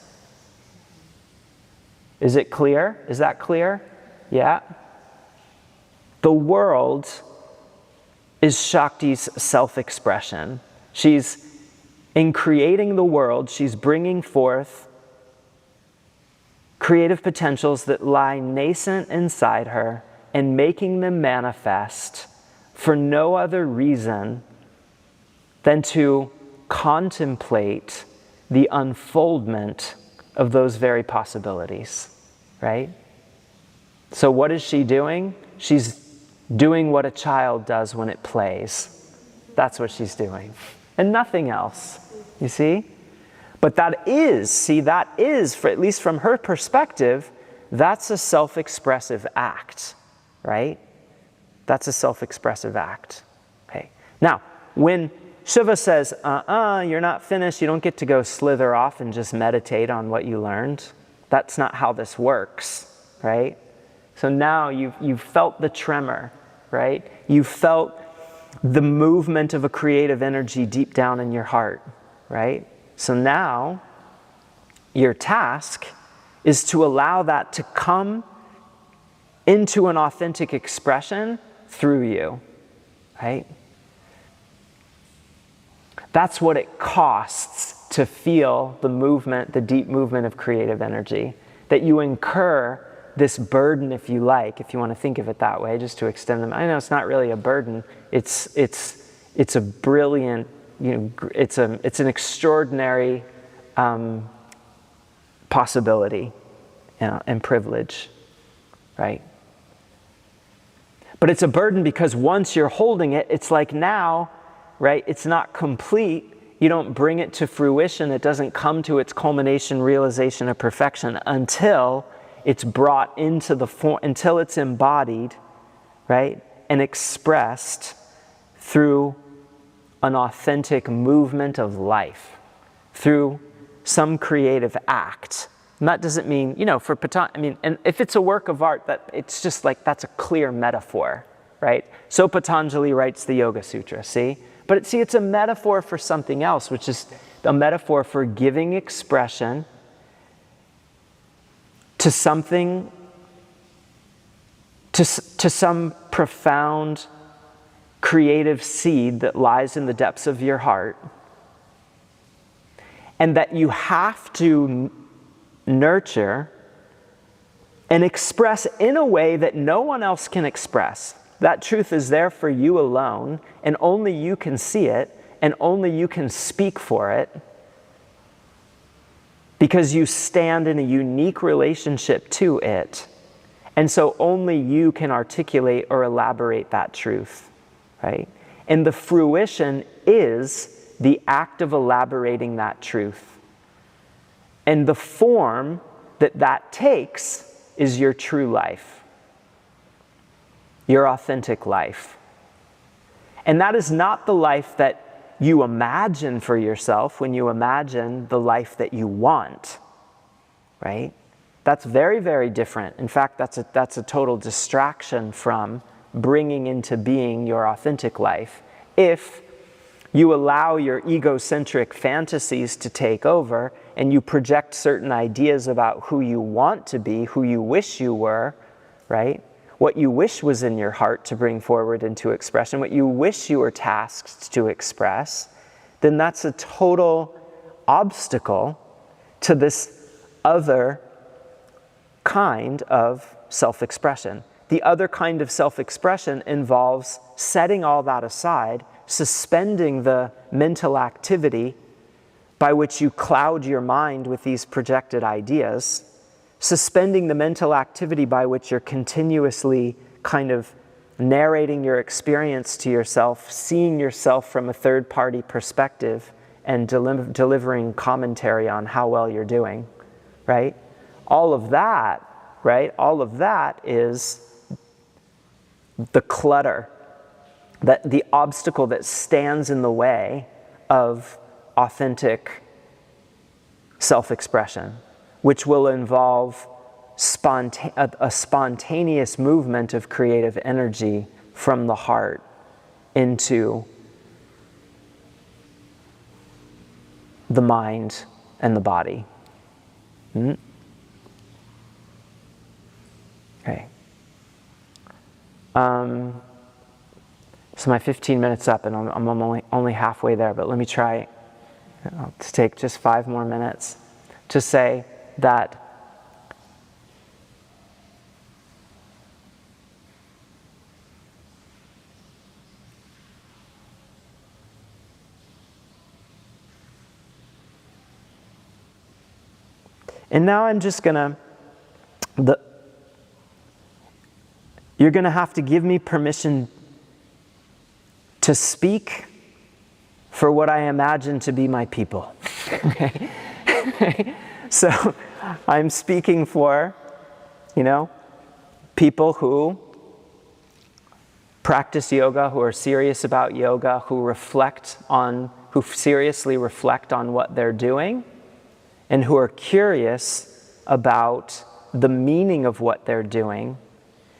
Is it clear? Is that clear? Yeah. The world is Shakti's self-expression. In creating the world, she's bringing forth creative potentials that lie nascent inside her and making them manifest for no other reason than to contemplate the unfoldment of those very possibilities, right? So what is she doing? She's doing what a child does when it plays. That's what she's doing. And nothing else, you see? But that is, for, at least from her perspective, that's a self-expressive act, right? That's a self-expressive act. Okay. Now, when Shiva says, you're not finished, you don't get to go slither off and just meditate on what you learned. That's not how this works, right? So now you've felt the tremor, right? You felt the movement of a creative energy deep down in your heart, right? So now your task is to allow that to come into an authentic expression through you, right? That's what it costs to feel the movement, the deep movement of creative energy, that you incur this burden, if you like, if you want to think of it that way, just to extend them. I know it's not really a burden. It's a brilliant, it's an extraordinary possibility, and privilege, right? But it's a burden because once you're holding it, it's like now, right? It's not complete. You don't bring it to fruition. It doesn't come to its culmination, realization of perfection until it's brought into the form, until it's embodied, right? And expressed through an authentic movement of life, through some creative act. And that doesn't mean, for Patanjali, and if it's a work of art, that it's just like, that's a clear metaphor, right? So Patanjali writes the Yoga Sutra, see? But see, it's a metaphor for something else, which is a metaphor for giving expression to something, to some profound creative seed that lies in the depths of your heart, and that you have to nurture and express in a way that no one else can express. That truth is there for you alone, and only you can see it, and only you can speak for it, because you stand in a unique relationship to it. And so only you can articulate or elaborate that truth, right? And the fruition is the act of elaborating that truth. And the form that that takes is your true life, your authentic life. And that is not the life that you imagine for yourself when you imagine the life that you want, right? That's very, very different. In fact, that's a total distraction from bringing into being your authentic life. If you allow your egocentric fantasies to take over and you project certain ideas about who you want to be, who you wish you were, right? What you wish was in your heart to bring forward into expression, what you wish you were tasked to express, then that's a total obstacle to this other kind of self-expression. The other kind of self-expression involves setting all that aside, suspending the mental activity by which you cloud your mind with these projected ideas, suspending the mental activity by which you're continuously kind of narrating your experience to yourself, seeing yourself from a third-party perspective, and delivering commentary on how well you're doing, right? All of that, right? All of that is the clutter, that the obstacle that stands in the way of authentic self-expression, which will involve a spontaneous movement of creative energy from the heart into the mind and the body. Okay. So my 15 minutes up, and I'm only halfway there, but let me try to take just 5 more minutes to say that and now I'm just gonna you're gonna have to give me permission to speak for what I imagine to be my people. Okay? So I'm speaking for, people who practice yoga, who are serious about yoga, who seriously reflect on what they're doing, and who are curious about the meaning of what they're doing,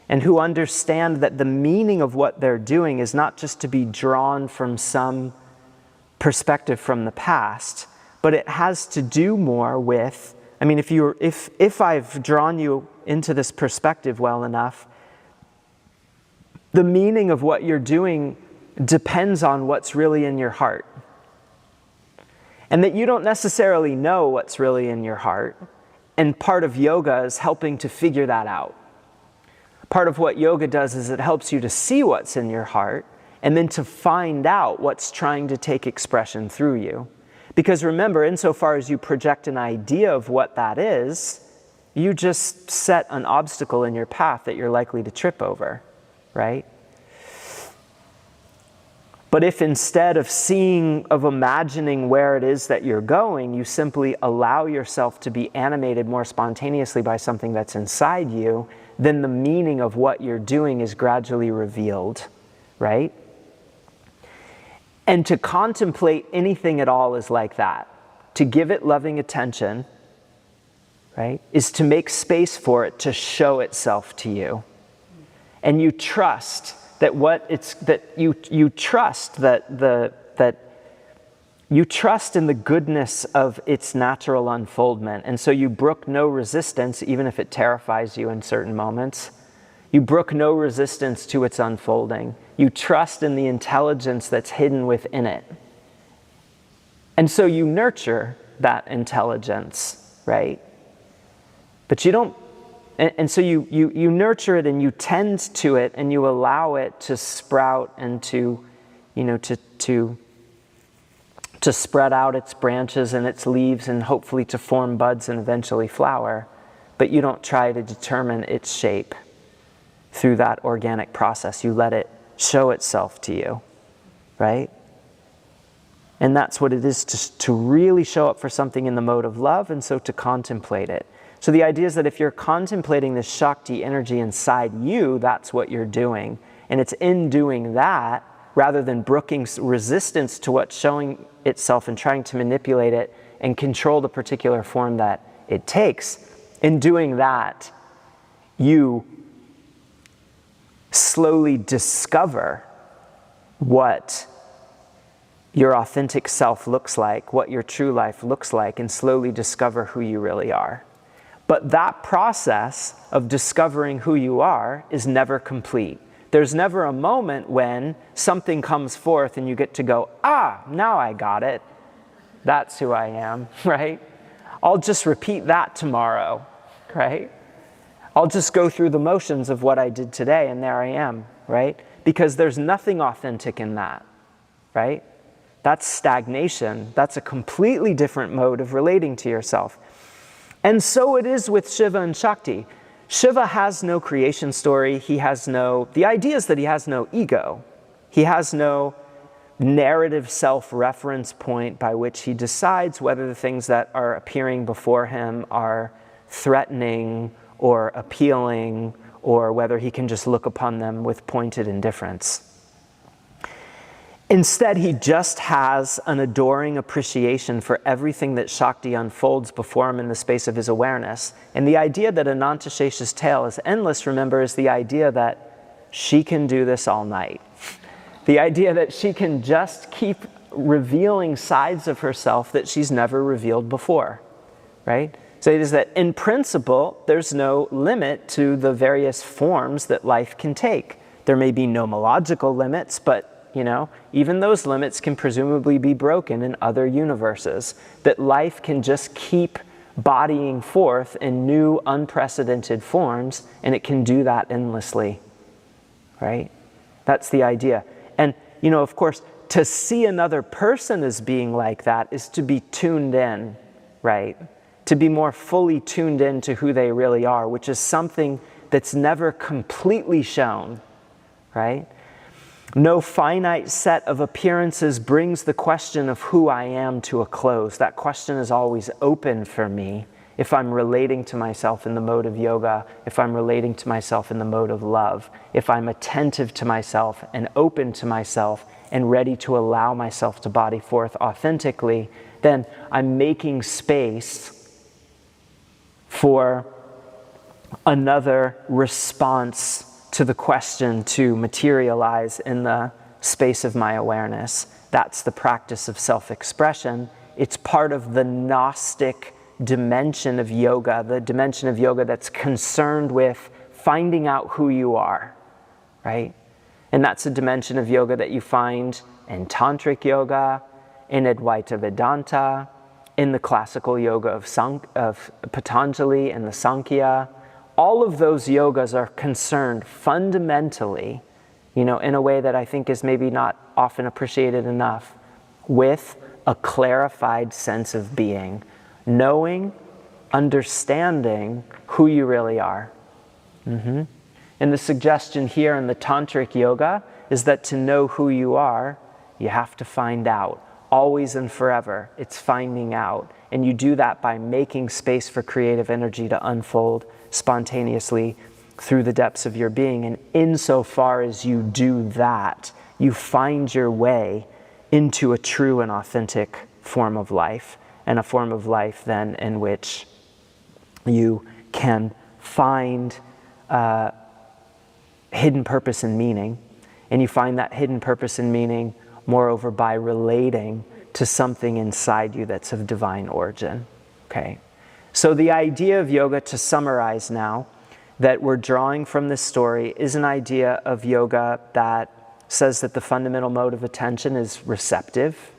and who understand that the meaning of what they're doing is not just to be drawn from some perspective from the past, but it has to do more with, if I've drawn you into this perspective well enough, the meaning of what you're doing depends on what's really in your heart. And that you don't necessarily know what's really in your heart, and part of yoga is helping to figure that out. Part of what yoga does is it helps you to see what's in your heart and then to find out what's trying to take expression through you. Because remember, insofar as you project an idea of what that is, you just set an obstacle in your path that you're likely to trip over, right? But if instead of imagining where it is that you're going, you simply allow yourself to be animated more spontaneously by something that's inside you, then the meaning of what you're doing is gradually revealed, right? And to contemplate anything at all is like that. To give it loving attention, right, is to make space for it to show itself to you. And you trust that you trust that you trust in the goodness of its natural unfoldment. And so you brook no resistance, even if it terrifies you in certain moments. You brook no resistance to its unfolding. You trust in the intelligence that's hidden within it. And so you nurture that intelligence, right? But you don't, and so you nurture it and you tend to it and you allow it to sprout and to spread out its branches and its leaves and hopefully to form buds and eventually flower. But you don't try to determine its shape through that organic process. You let it show itself to you, right? And that's what it is to really show up for something in the mode of love, and so to contemplate it. So the idea is that if you're contemplating this Shakti energy inside you, that's what you're doing. And it's in doing that, rather than brooking resistance to what's showing itself and trying to manipulate it and control the particular form that it takes. In doing that, you slowly discover what your authentic self looks like, what your true life looks like, and slowly discover who you really are. But that process of discovering who you are is never complete. There's never a moment when something comes forth and you get to go, now I got it. That's who I am, right? I'll just repeat that tomorrow, right? I'll just go through the motions of what I did today and there I am, right? Because there's nothing authentic in that, right? That's stagnation. That's a completely different mode of relating to yourself. And so it is with Shiva and Shakti. Shiva has no creation story. The idea is that he has no ego. He has no narrative self-reference point by which he decides whether the things that are appearing before him are threatening or appealing, or whether he can just look upon them with pointed indifference. Instead, he just has an adoring appreciation for everything that Shakti unfolds before him in the space of his awareness. And the idea that Anantashesha's tale is endless, remember, is the idea that she can do this all night. The idea that she can just keep revealing sides of herself that she's never revealed before, right? So it is that in principle, there's no limit to the various forms that life can take. There may be nomological limits, but even those limits can presumably be broken in other universes. That life can just keep bodying forth in new, unprecedented forms, and it can do that endlessly, right? That's the idea. And, of course, to see another person as being like that is to be tuned in, right? To be more fully tuned in to who they really are, which is something that's never completely shown, right? No finite set of appearances brings the question of who I am to a close. That question is always open for me if I'm relating to myself in the mode of yoga, if I'm relating to myself in the mode of love, if I'm attentive to myself and open to myself and ready to allow myself to body forth authentically, then I'm making space for another response to the question to materialize in the space of my awareness. That's the practice of self-expression. It's part of the Gnostic dimension of yoga, the dimension of yoga that's concerned with finding out who you are, right? And that's a dimension of yoga that you find in Tantric yoga, in Advaita Vedanta, in the classical yoga of Patanjali and the Sankhya. All of those yogas are concerned fundamentally, in a way that I think is maybe not often appreciated enough, with a clarified sense of being, knowing, understanding who you really are. And the suggestion here in the Tantric yoga is that to know who you are, you have to find out. Always and forever, it's finding out. And you do that by making space for creative energy to unfold spontaneously through the depths of your being. And insofar as you do that, you find your way into a true and authentic form of life, and a form of life then in which you can find hidden purpose and meaning. And you find that hidden purpose and meaning, moreover, by relating to something inside you that's of divine origin. Okay? So the idea of yoga, to summarize now, that we're drawing from this story is an idea of yoga that says that the fundamental mode of attention is receptive.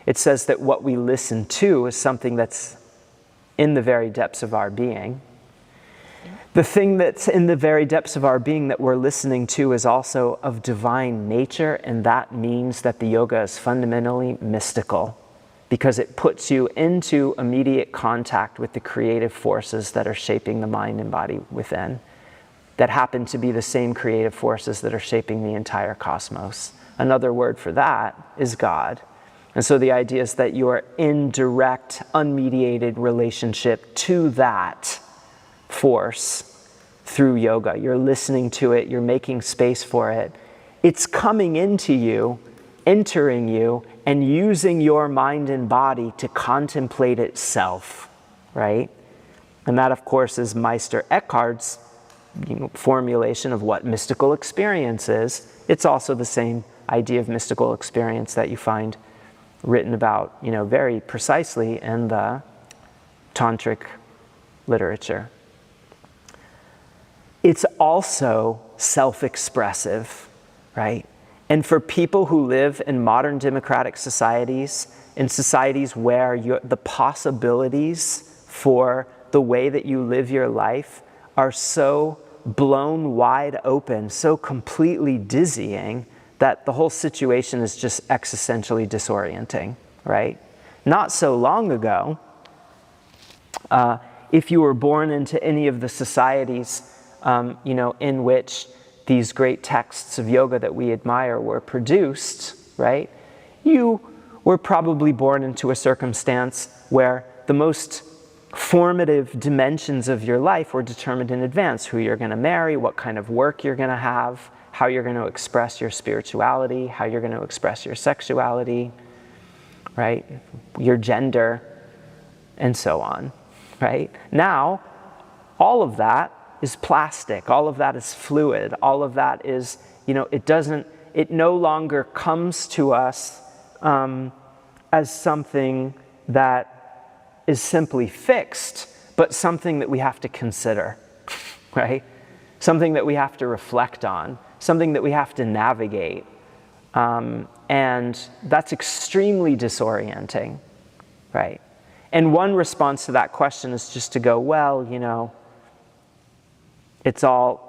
It says that what we listen to is something that's in the very depths of our being. The thing that's in the very depths of our being that we're listening to is also of divine nature, and that means that the yoga is fundamentally mystical, because it puts you into immediate contact with the creative forces that are shaping the mind and body within, that happen to be the same creative forces that are shaping the entire cosmos. Another word for that is God. And so the idea is that you are in direct, unmediated relationship to that force through yoga. You're listening to it, you're making space for it. It's coming into you, entering you, and using your mind and body to contemplate itself, right? And that, of course, is Meister Eckhart's formulation of what mystical experience is. It's also the same idea of mystical experience that you find written about, very precisely in the tantric literature. It's also self-expressive, right? And for people who live in modern democratic societies, in societies where the possibilities for the way that you live your life are so blown wide open, so completely dizzying, that the whole situation is just existentially disorienting, right? Not so long ago, if you were born into any of the societies in which these great texts of yoga that we admire were produced, right? You were probably born into a circumstance where the most formative dimensions of your life were determined in advance: who you're going to marry, what kind of work you're going to have, how you're going to express your spirituality, how you're going to express your sexuality, right? Your gender, and so on, right? Now, all of that is plastic, all of that is fluid, all of that is, it no longer comes to us as something that is simply fixed, but something that we have to consider, right? Something that we have to reflect on, something that we have to navigate. And that's extremely disorienting, right? And one response to that question is just to go, well, it's all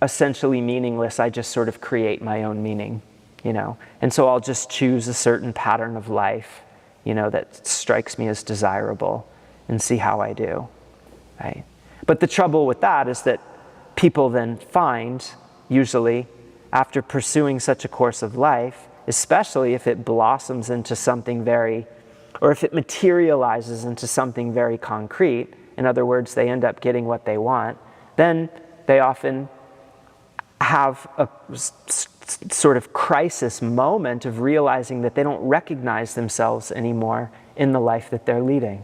essentially meaningless. I just sort of create my own meaning, And so I'll just choose a certain pattern of life, that strikes me as desirable, and see how I do, right? But the trouble with that is that people then find, usually, after pursuing such a course of life, especially if it blossoms into something or if it materializes into something very concrete, in other words, they end up getting what they want, then they often have a sort of crisis moment of realizing that they don't recognize themselves anymore in the life that they're leading,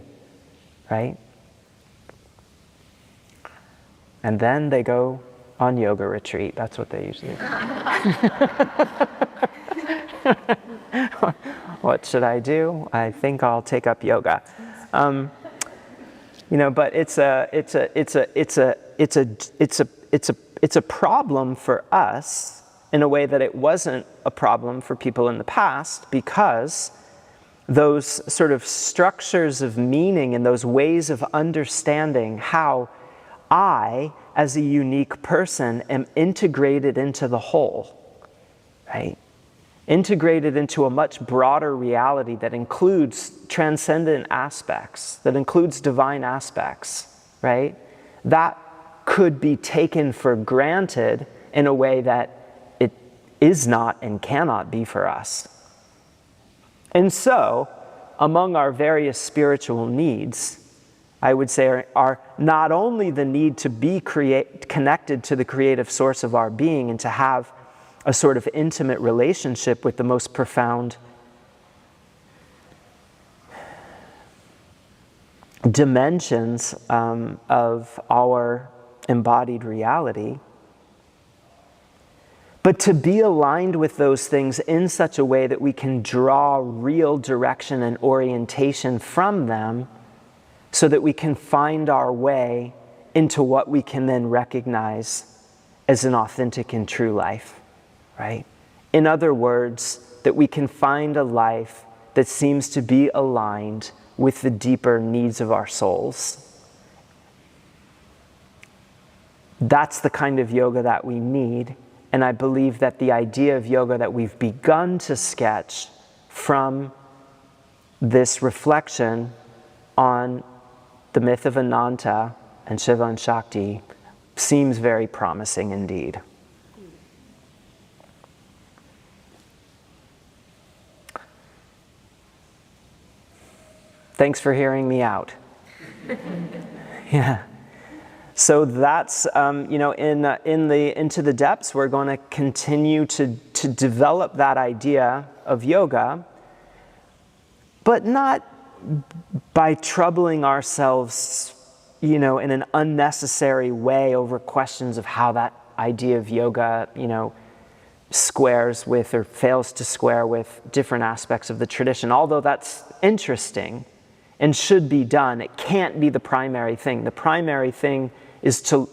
right? And then they go on yoga retreat. That's what they usually do. What should I do? I think I'll take up yoga. But it's a problem for us in a way that it wasn't a problem for people in the past, because those sort of structures of meaning and those ways of understanding how I, as a unique person, am integrated into the whole, right? Integrated into a much broader reality that includes transcendent aspects, that includes divine aspects, right? That could be taken for granted in a way that it is not and cannot be for us. And so, among our various spiritual needs, I would say are not only the need to be connected to the creative source of our being and to have a sort of intimate relationship with the most profound dimensions of our embodied reality, But to be aligned with those things in such a way that we can draw real direction and orientation from them so that we can find our way into what we can then recognize as an authentic and true life, right? In other words, that we can find a life that seems to be aligned with the deeper needs of our souls. That's the kind of yoga that we need. And I believe that the idea of yoga that we've begun to sketch from this reflection on the myth of Ananta and Shiva and Shakti seems very promising indeed. Thanks for hearing me out. Yeah. So that's, into the depths, we're going to continue to develop that idea of yoga, but not by troubling ourselves, in an unnecessary way over questions of how that idea of yoga, squares with or fails to square with different aspects of the tradition. Although that's interesting and should be done, it can't be the primary thing. The primary thing is to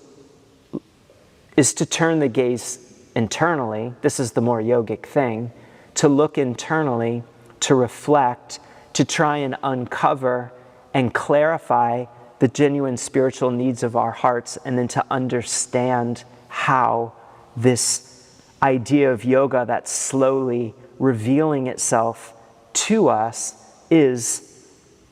turn the gaze internally. This is the more yogic thing, to look internally, to reflect, to try and uncover and clarify the genuine spiritual needs of our hearts, and then to understand how this idea of yoga that's slowly revealing itself to us is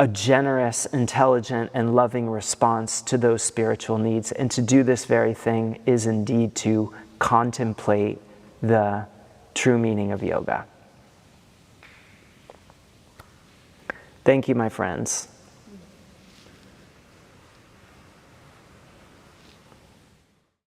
a generous, intelligent, and loving response to those spiritual needs. And to do this very thing is indeed to contemplate the true meaning of yoga. Thank you, my friends.